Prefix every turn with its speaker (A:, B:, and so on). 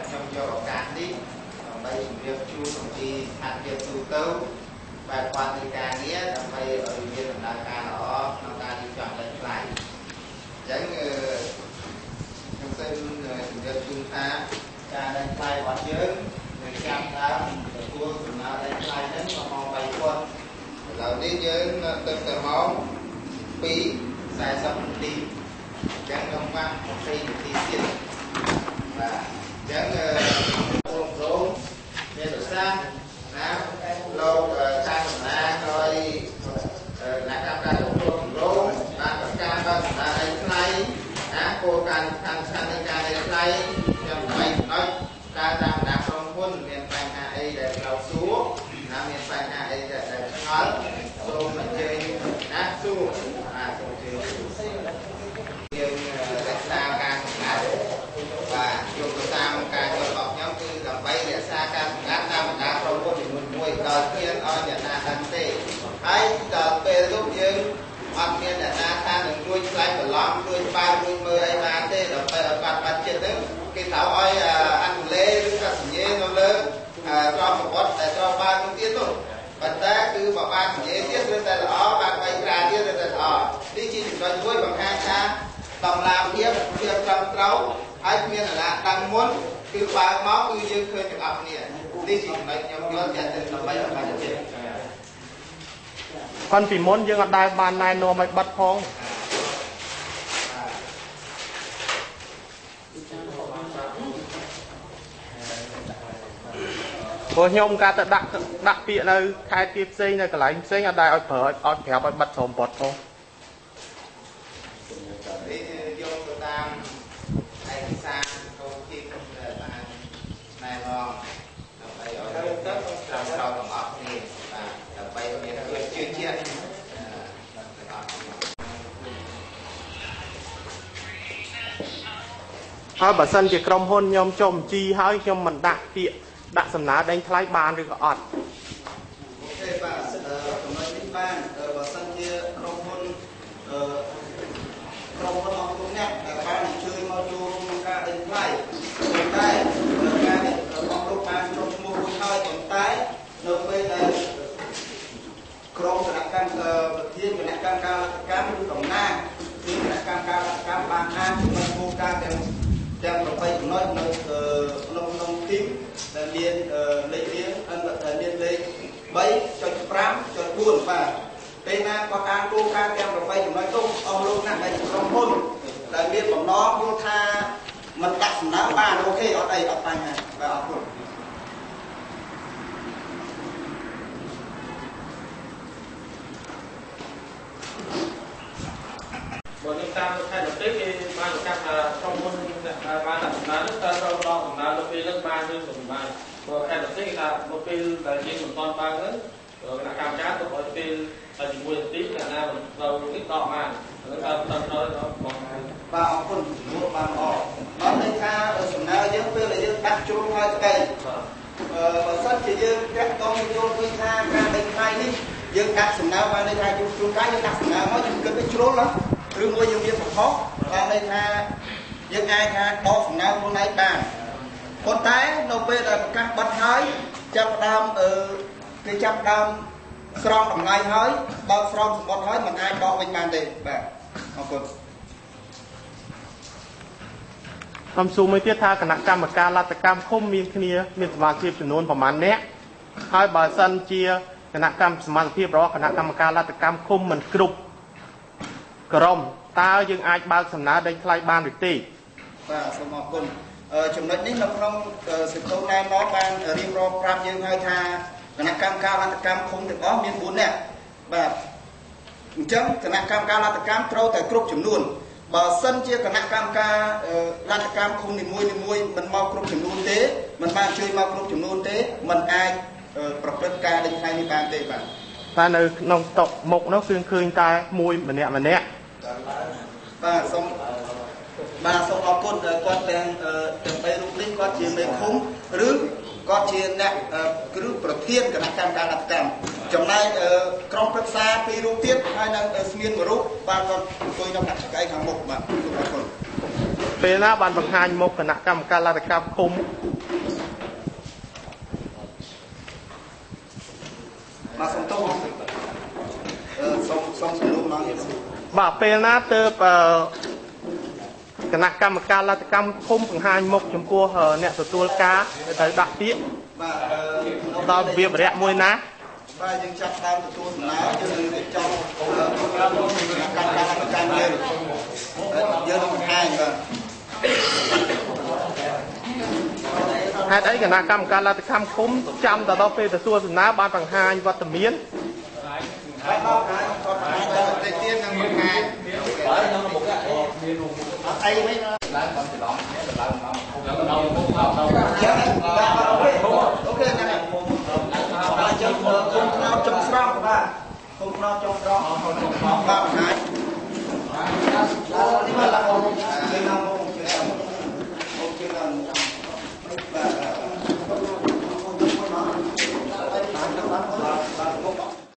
A: ខ្ញុំយកឱកាសនេះដើម្បីជម្រាបជូនអំពីស្ថានភាពទូទៅបែបគាត់នៃការងារដើម្បីឲ្យមានដំណើរការល្អក្នុងការរៀបចំលេខថ្លៃអញ្ចឹងខ្ញុំសូមជម្រាបជូនថាការលេខថ្លៃរបស់យើងនៅចាប់ដើមទទួលដំណើរលេខថ្លៃហ្នឹងក៏ម៉ោង 3:00 ឥឡូវនេះយើងទៅម៉ោង 2:40 នាទីអញ្ចឹងក្នុងវគ្គ 20 នាទីទៀតបាទអញ្ចឹងក្រុមមានប្រសាសន៍ណាលោកខាងដំណើរដោយគណៈកម្មការទទួលគម្រោងបានប្រកាសដល់ដំណើរឯថ្លៃណាគោលការណ៍ខាងស្ថានភាពឯថ្លៃខ្ញុំមិនឲ្យការតាមដានក្រុមហ៊ុនមានបញ្ហាអីដែលត្រូវសួរណាមានបញ្ហាអីដែលឆ្ងល់សូមអញ្ជើញណាសួរសូមអញ្ជើញយើងរក្សាការសម្ងាត់បាទយកទៅតាមការចូលរបស់ខ្ញុំគឺដើម្បីរក្សាការសម្ងាត់តាមបណ្ដាក្រុមហ៊ុនចំនួនមួយដល់គ្មានឲ្យអ្នកណាដឹងទេហើយដល់ពេលនោះយើងអត់មានអ្នកណាថានឹងជួយខ្លាចបន្លំជួយបើជួយមើលអីបានទេដល់ពេលឲ្យបាត់ចិត្តទៅគេត្រូវឲ្យអានលេឬក៏សញ្ញានៅលើទ្រព្យសម្បត្តិដែលត្រូវបាននោះទៀតនោះប៉ុន្តែគឺបើបានសញ្ញាទៀតគឺតែល្អបានបីក្រាទៀតតែល្អនេះជាចំណុចមួយបង្ហាញថាតម្លាភាពត្រឹមត្រូវហើយគ្មានអ្នកណាដឹងមុនគឺបើមកគឺយើងឃើញទាំងអស់គ្នានេះជាចំណុចខ្ញុំយល់ចាក់ទៅដើម្បីឲ្យបានចិត្ត
B: ប៉ុន្តែពីមុនយើងអត់ដែលបានណែនាំឲ្យបិទផងព្រោះខ្ញុំកាត់ទៅដាក់ពាក្យនៅខេត្តkiaផ្សេងនៅកន្លែងផ្សេងអត់ដែលឲ្យប្រើឲ្យប្រាប់ឲ្យបិទក្រុមប៉ុតផង
A: នេះយកទៅតាមឯកសារចូលទីដែលបានណែនាំដើម្បីឲ្យទៅត្រឹមត្រូវទាំងអស់គ្នាបាទដើម្បីមានភាពជឿជាក់
B: ហើយបើសិនជាក្រុមហ៊ុនខ្ញុំចុះបញ្ជីហើយខ្ញុំមិនដាក់ពាក្យដាក់សំណើដេញថ្លៃបានឬក៏អត់
A: អូខេបាទចំណុចនេះបានបើសិនជាក្រុមហ៊ុនអស់គ្រប់អ្នកដែលបានអញ្ជើញមកចូលរួមក្នុងការដេញថ្លៃប៉ុន្តែការនេះរបស់លោកបានចុះឈ្មោះរួចហើយប៉ុន្តែនៅពេលដែលក្រុមគណៈកម្មការប្រធានគណៈកម្មការកម្មឬតំណាងគឺគណៈកម្មការកម្មបានអានជាមួយគោលការណ៍ទាំង8ចំណុចនៅក្នុងទីមដែលមានលេខរៀងដែលមានលេខ 3.5.4 បាទពេលណាគាត់អានគោលការណ៍ទាំង8ចំណុចនោះអស់លោកណាស់ដែលក្រុមហ៊ុនដែលមានបំណងយល់ថាមិនដាក់សំណើបានអូខេអត់អីអត់បញ្ហាបាទអរគុណ
C: បើខ្ញុំតាមខេត្តបន្តិចគេបានប្រកាសថាក្រុមហ៊ុនបានដាក់សំណើនោះតើត្រូវដល់សំណើនៅពេលហ្នឹងបានឬមិនបានព្រោះខេត្តបន្តិចគេថានៅពេលដែលយើងមិនទាន់បានហ្នឹងគណៈកម្មការទុកឲ្យពេលជាមួយទីអ្នកណាមិនត្រូវនេះដកបានហ្នឹងតើតាមដល់បង
A: បាទអរគុណលោកបានអរបានន័យថាសំណើយើងពេលដែលយើងដាក់ជ្រុងហើយស្ដីបើសិនជាយើងតាក់ទងយល់ឃើញថាការដេញថ្លៃនេះយើងដាក់សំណើបានន័យថាយើងជួនកាលយើងដាក់សំណើមកយើងគិតទៅជ្រុលណាឬមួយយើងមានប្រហោះបានន័យថាយើងអាចថាដកសំណើខ្លួនឯងបានប៉ុន្តែនៅពេលដែលប្រកាសបិទហើយចាប់ដើមគេចាប់ដើមស្រង់តម្លៃហើយបើស្រង់សម្បត្តិហើយមិនអាចដកវិញបានទេបាទអរគុណ
B: ខ្ញុំសួរមួយទៀតថាគណៈកម្មការលទ្ធកម្មឃុំមានគ្នាមានសមាជិកចំនួនប្រមាណអ្នកហើយបើសិនជាគណៈកម្មសមាជិករបស់គណៈកម្មការលទ្ធកម្មឃុំមិនគ្រប់ក្រុមតើយើងអាចបើកសំណើដេញថ្លៃបានឬទេ
A: បាទសូមអរគុណចំណុចនេះនៅក្នុងសេចក្ដីណែនាំបានរៀបរាប់ប្រាប់យើងហើយថាគណៈកម្មការលទ្ធកម្មឃុំទាំងអស់មាន4នាក់បាទអញ្ចឹងគណៈកម្មការលទ្ធកម្មត្រូវតែគ្រប់ចំនួនបើសិនជាគណៈកម្មការលទ្ធកម្មឃុំនីមួយមិនមកគ្រប់ចំនួនទេមិនបានជួយមកគ្រប់ចំនួនទេមិនអាចប្រព្រឹត្តការដេញថ្លៃនេះបានទេបាទ
B: តែនៅក្នុងតុមុខនោះគឺឃើញតែមួយម្នាក់
A: បាទសូមអរគុណគាត់ទាំង3រូបនេះគាត់ជាមេឃុំឬគាត់ជាអ្នកឬប្រធានគណៈកម្មការលទ្ធកម្មចំណែកក្រុមប្រឹក្សា2រូបទៀតហើយនៅស្មាន1រូបបាទគាត់អង្គុយនៅដាក់ឆ្កែខាងមុខបាទសូមអរគុណ
B: ពេលណាបានបង្ហាញមកគណៈកម្មការលទ្ធកម្មឃុំ
A: បាទសុំទោសសុំសំណួរម្ដងទៀត
B: បាទពេលណាទៅគណៈកម្មការលទ្ធកម្មឃុំបង្ហាញមុខចំពោះអ្នកទទួលការត្រូវដាក់ពាក្យ
A: បាទ
B: ដល់វិភារៈមួយណា
A: បាទយើងចាប់ដើមទទួលសំណើយើងរៀបចំកម្មការលទ្ធកម្មយើងនឹងបង្ហាញបាទ
B: ហេតុអីគណៈកម្មការលទ្ធកម្មឃុំចាំទៅដល់ពេលទទួលសំណើបានបង្ហាញវត្តមាន
A: បាទបង្ហាញគាត់បង្ហាញដល់តិចទៀតនឹងបង្ហាញហើយនៅមុខមានអីវិញឡើងបងច្រឡំនេះឡើងមកអូខេណាស់បាទចឹងគុំខ្នោតចុងស្រង់បាទគុំខ្នោតចុងស្រង់បាទបង្ហាញនេះមកឡើងមកគេឡើងមកគេឡើង